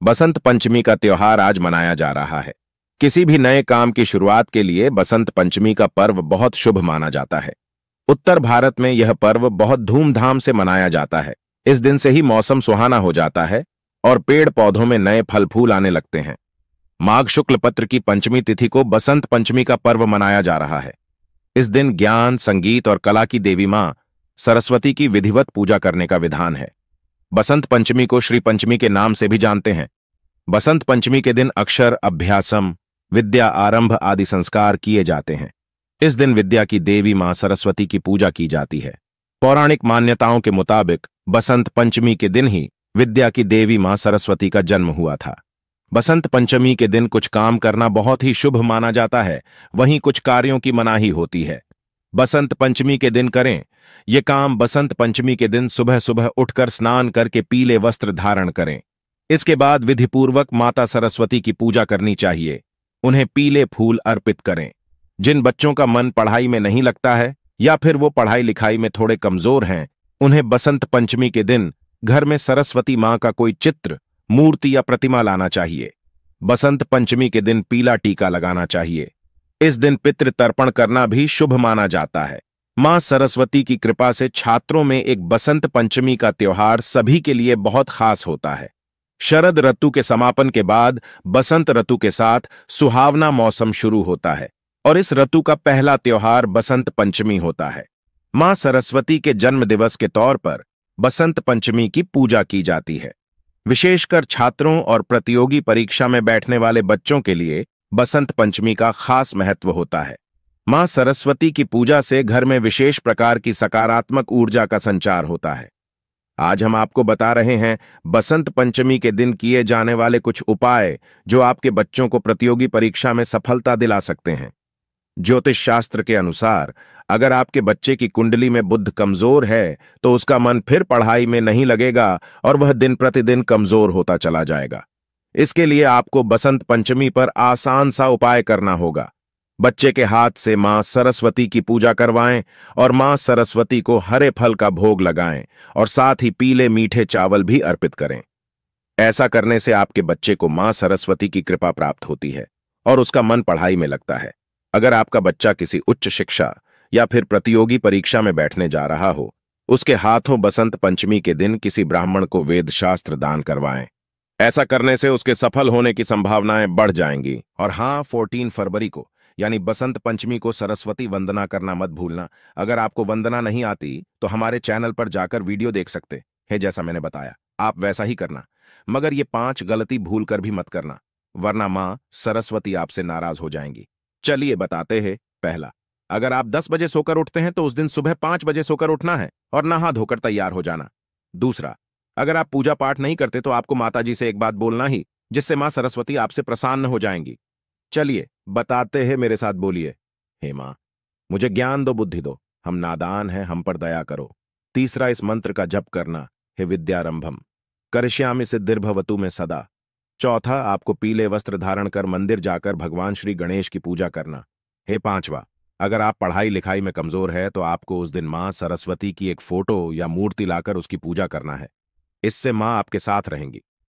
बसंत पंचमी का त्योहार आज मनाया जा रहा है। किसी भी नए काम की शुरुआत के लिए बसंत पंचमी का पर्व बहुत शुभ माना जाता है। उत्तर भारत में यह पर्व बहुत धूमधाम से मनाया जाता है। इस दिन से ही मौसम सुहाना हो जाता है और पेड़ पौधों में नए फल फूल आने लगते हैं। माघ शुक्ल पत्र की पंचमी तिथि को बसंत पंचमी का पर्व मनाया जा रहा है। इस दिन ज्ञान, संगीत और कला की देवी मां सरस्वती की विधिवत पूजा करने का विधान है। बसंत पंचमी को श्री पंचमी के नाम से भी जानते हैं। बसंत पंचमी के दिन अक्षर अभ्यासम, विद्या आरंभ आदि संस्कार किए जाते हैं। इस दिन विद्या की देवी मां सरस्वती की पूजा की जाती है। पौराणिक मान्यताओं के मुताबिक बसंत पंचमी के दिन ही विद्या की देवी मां सरस्वती का जन्म हुआ था। बसंत पंचमी के दिन कुछ काम करना बहुत ही शुभ माना जाता है, वहीं कुछ कार्यों की मनाही होती है। बसंत पंचमी के दिन करें ये काम बसंत पंचमी के दिन सुबह सुबह उठकर स्नान करके पीले वस्त्र धारण करें। इसके बाद विधिपूर्वक माता सरस्वती की पूजा करनी चाहिए। उन्हें पीले फूल अर्पित करें। जिन बच्चों का मन पढ़ाई में नहीं लगता है या फिर वो पढ़ाई लिखाई में थोड़े कमजोर हैं, उन्हें बसंत पंचमी के दिन घर में सरस्वती मां का कोई चित्र, मूर्ति या प्रतिमा लाना चाहिए। बसंत पंचमी के दिन पीला टीका लगाना चाहिए। इस दिन पितृ तर्पण करना भी शुभ माना जाता है। मां सरस्वती की कृपा से छात्रों में एक बसंत पंचमी का त्योहार सभी के लिए बहुत खास होता है। शरद ऋतु के समापन के बाद बसंत ऋतु के साथ सुहावना मौसम शुरू होता है और इस ऋतु का पहला त्योहार बसंत पंचमी होता है। मां सरस्वती के जन्म दिवस के तौर पर बसंत पंचमी की पूजा की जाती है। विशेषकर छात्रों और प्रतियोगी परीक्षा में बैठने वाले बच्चों के लिए बसंत पंचमी का खास महत्व होता है। मां सरस्वती की पूजा से घर में विशेष प्रकार की सकारात्मक ऊर्जा का संचार होता है। आज हम आपको बता रहे हैं बसंत पंचमी के दिन किए जाने वाले कुछ उपाय जो आपके बच्चों को प्रतियोगी परीक्षा में सफलता दिला सकते हैं। ज्योतिष शास्त्र के अनुसार अगर आपके बच्चे की कुंडली में बुध कमजोर है तो उसका मन फिर पढ़ाई में नहीं लगेगा और वह दिन प्रतिदिन कमजोर होता चला जाएगा। इसके लिए आपको बसंत पंचमी पर आसान सा उपाय करना होगा। बच्चे के हाथ से मां सरस्वती की पूजा करवाएं और मां सरस्वती को हरे फल का भोग लगाएं और साथ ही पीले मीठे चावल भी अर्पित करें। ऐसा करने से आपके बच्चे को मां सरस्वती की कृपा प्राप्त होती है और उसका मन पढ़ाई में लगता है। अगर आपका बच्चा किसी उच्च शिक्षा या फिर प्रतियोगी परीक्षा में बैठने जा रहा हो, उसके हाथों बसंत पंचमी के दिन किसी ब्राह्मण को वेद शास्त्र दान करवाएं। ऐसा करने से उसके सफल होने की संभावनाएं बढ़ जाएंगी। और हाँ, 14 फरवरी को यानी बसंत पंचमी को सरस्वती वंदना करना मत भूलना। अगर आपको वंदना नहीं आती तो हमारे चैनल पर जाकर वीडियो देख सकते हैं। जैसा मैंने बताया आप वैसा ही करना, मगर ये 5 गलती भूल कर भी मत करना, वरना मां सरस्वती आपसे नाराज हो जाएंगी। चलिए बताते हैं। पहला, अगर आप 10 बजे सोकर उठते हैं तो उस दिन सुबह 5 बजे सोकर उठना है और नहा धोकर तैयार हो जाना। दूसरा, अगर आप पूजा पाठ नहीं करते तो आपको माताजी से एक बात बोलना ही, जिससे मां सरस्वती आपसे प्रसन्न हो जाएंगी। चलिए बताते हैं, मेरे साथ बोलिए। हे मां, मुझे ज्ञान दो, बुद्धि दो, हम नादान हैं, हम पर दया करो। तीसरा, इस मंत्र का जप करना, हे विद्यारंभम करिष्यामि सिद्धिर्भवतु में सदा। चौथा, आपको पीले वस्त्र धारण कर मंदिर जाकर भगवान श्री गणेश की पूजा करना। हे पांचवा, अगर आप पढ़ाई लिखाई में कमजोर है तो आपको उस दिन मां सरस्वती की एक फोटो या मूर्ति लाकर उसकी पूजा करना है। इससे मां आपके साथ रहेंगी